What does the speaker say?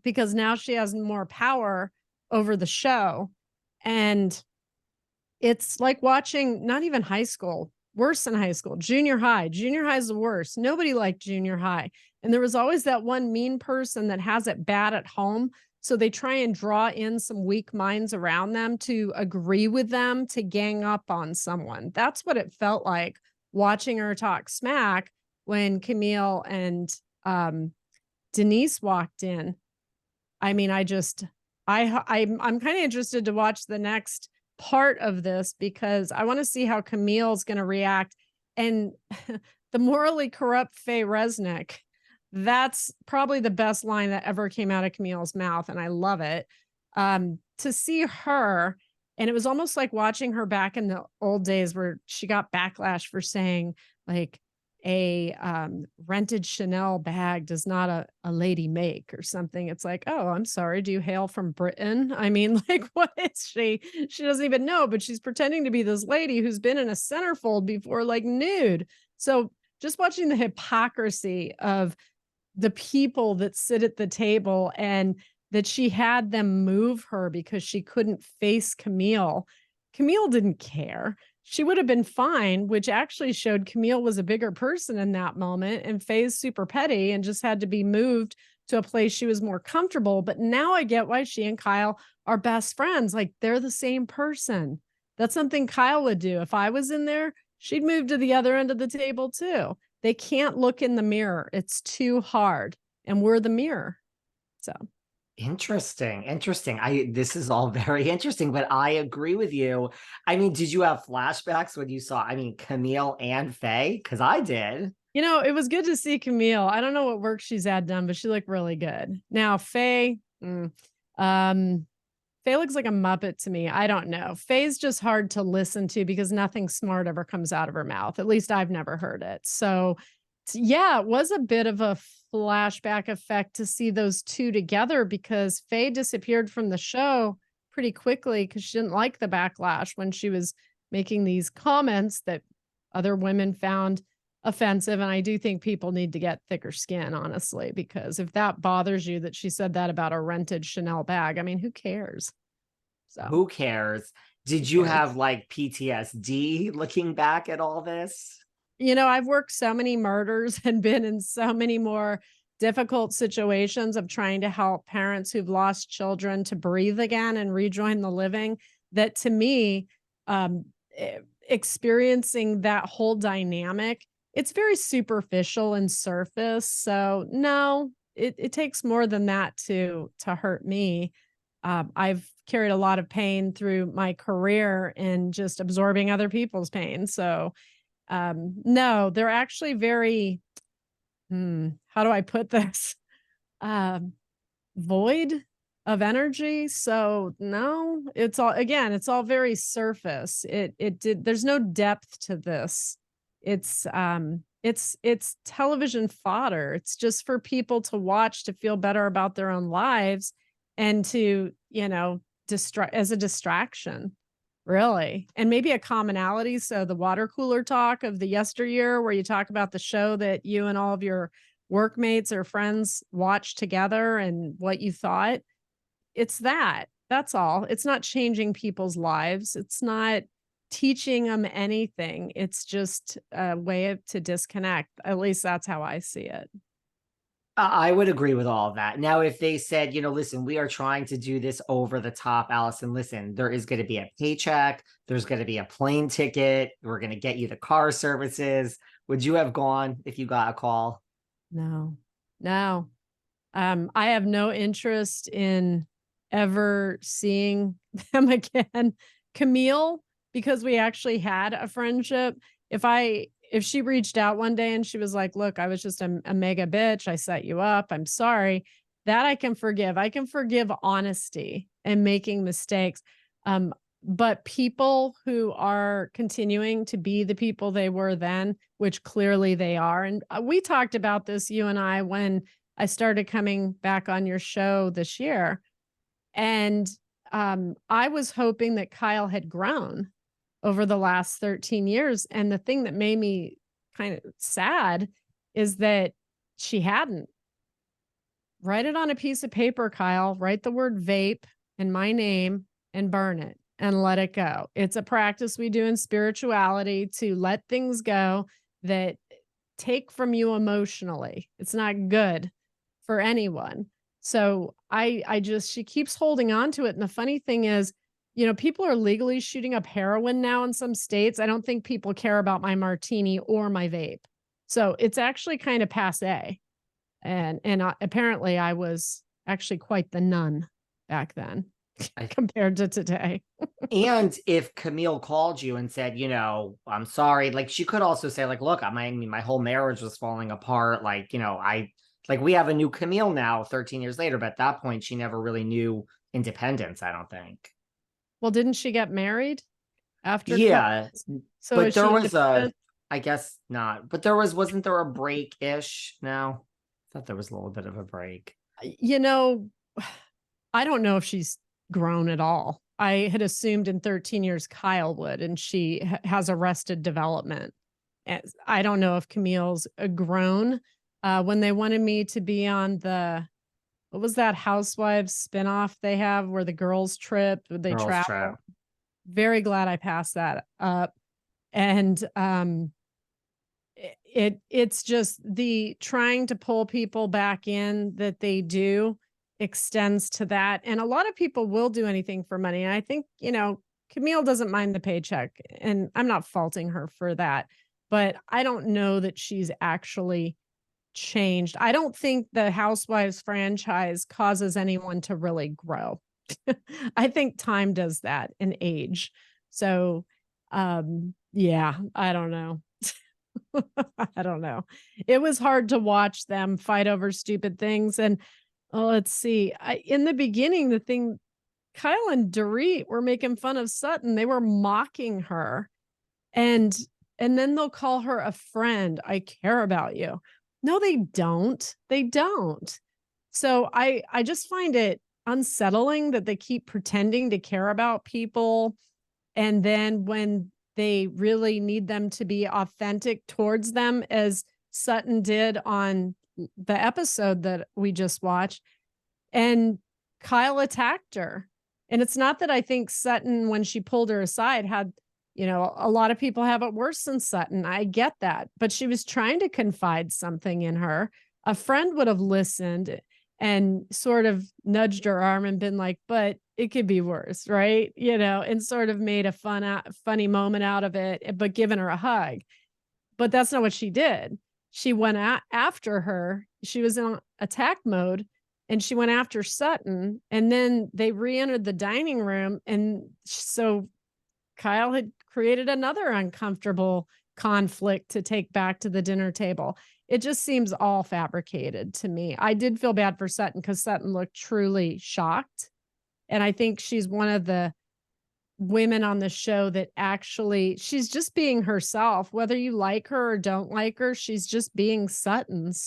because now she has more power over the show. And it's like watching not even high school, worse than high school, junior high. Junior high is the worst. Nobody liked junior high. And there was always that one mean person that has it bad at home. So they try and draw in some weak minds around them to agree with them to gang up on someone. That's what it felt like watching her talk smack when Camille and Denise walked in. I mean, I'm kind of interested to watch the next part of this because I want to see how Camille's going to react. And the morally corrupt Faye Resnick, that's probably the best line that ever came out of Camille's mouth. And I love it. To see her, and it was almost like watching her back in the old days where she got backlash for saying like a rented Chanel bag does not a lady make or something. It's like, oh, I'm sorry. Do you hail from Britain? I mean, like, what is she? She doesn't even know, but she's pretending to be this lady who's been in a centerfold before, like nude. So just watching the hypocrisy of the people that sit at the table and that she had them move her because she couldn't face Camille. Camille didn't care. She would have been fine, which actually showed Camille was a bigger person in that moment. And Faye's super petty and just had to be moved to a place she was more comfortable. But now I get why she and Kyle are best friends. Like they're the same person. That's something Kyle would do. If I was in there, she'd move to the other end of the table too. They can't look in the mirror. It's too hard. And we're the mirror. So interesting. This is all very interesting, but I agree with you. I mean, did you have flashbacks when you saw, Camille and Faye? Because I did. You know, it was good to see Camille. I don't know what work she's had done, but she looked really good. Now, Faye, Faye looks like a Muppet to me. I don't know. Faye's just hard to listen to because nothing smart ever comes out of her mouth. At least I've never heard it. So yeah, it was a bit of a flashback effect to see those two together because Faye disappeared from the show pretty quickly because she didn't like the backlash when she was making these comments that other women found offensive. And I do think people need to get thicker skin, honestly, because if that bothers you that she said that about a rented Chanel bag, I mean, who cares? So who cares? Did you have like PTSD looking back at all this? You know, I've worked so many murders and been in so many more difficult situations of trying to help parents who've lost children to breathe again and rejoin the living, that to me, experiencing that whole dynamic, it's very superficial and surface. So no, it takes more than that to hurt me. I've carried a lot of pain through my career and just absorbing other people's pain. So no, they're actually very, how do I put this? Void of energy. So no, it's all very surface. There's no depth to this. It's television fodder. It's just for people to watch to feel better about their own lives and to, as a distraction. Really. And maybe a commonality. So the water cooler talk of the yesteryear where you talk about the show that you and all of your workmates or friends watched together and what you thought. It's that. That's all. It's not changing people's lives. It's not teaching them anything. It's just a way to disconnect. At least that's how I see it. I would agree with all of that. Now, if they said, listen, we are trying to do this over the top, Allison, listen, there is going to be a paycheck. There's going to be a plane ticket. We're going to get you the car services. Would you have gone if you got a call? No. I have no interest in ever seeing them again. Camille, because we actually had a friendship. If she reached out one day and she was like, look, I was just a mega bitch. I set you up. I'm sorry. That I can forgive. I can forgive honesty and making mistakes. But people who are continuing to be the people they were then, which clearly they are. And we talked about this, you and I, when I started coming back on your show this year. And I was hoping that Kyle had grown over the last 13 years. And the thing that made me kind of sad is that she hadn't write it on a piece of paper, Kyle. Write the word vape and my name and burn it and let it go. It's a practice we do in spirituality to let things go that take from you emotionally. It's not good for anyone. So she keeps holding on to it. And the funny thing is, people are legally shooting up heroin now in some states. I don't think people care about my martini or my vape. So it's actually kind of passé. And apparently I was actually quite the nun back then compared to today. And if Camille called you and said, I'm sorry, like she could also say, like, look, my whole marriage was falling apart. Like, we have a new Camille now 13 years later, but at that point she never really knew independence, I don't think. Well, didn't she get married after? Yeah. So but there was I guess not, but wasn't there a break-ish now? I thought there was a little bit of a break. I don't know if she's grown at all. I had assumed in 13 years Kyle would, and she has arrested development. I don't know if Camille's grown. When they wanted me to be on what was that Housewives spinoff they have where the girls trip, they travel. Very glad I passed that up. And it's just the trying to pull people back in that they do extends to that. And a lot of people will do anything for money. And I think, Camille doesn't mind the paycheck, and I'm not faulting her for that, but I don't know that she's actually changed. I don't think the Housewives franchise causes anyone to really grow. I think time does that and age. So, yeah, I don't know. I don't know. It was hard to watch them fight over stupid things. And let's see. In the beginning, Kyle and Dorit were making fun of Sutton. They were mocking her. And then they'll call her a friend. I care about you. No, they don't. They don't. So I just find it unsettling that they keep pretending to care about people. And then when they really need them to be authentic towards them, as Sutton did on the episode that we just watched, and Kyle attacked her. And it's not that I think Sutton, when she pulled her aside, had, a lot of people have it worse than Sutton. I get that, but she was trying to confide something in her. A friend would have listened and sort of nudged her arm and been like, but it could be worse, right? And sort of made a funny moment out of it, but given her a hug. But that's not what she did. She went after her. She was in attack mode, and she went after Sutton, and then they re-entered the dining room. And so Kyle had created another uncomfortable conflict to take back to the dinner table. It just seems all fabricated to me. I did feel bad for Sutton because Sutton looked truly shocked. And I think she's one of the women on the show that actually, she's just being herself, whether you like her or don't like her, she's just being Sutton.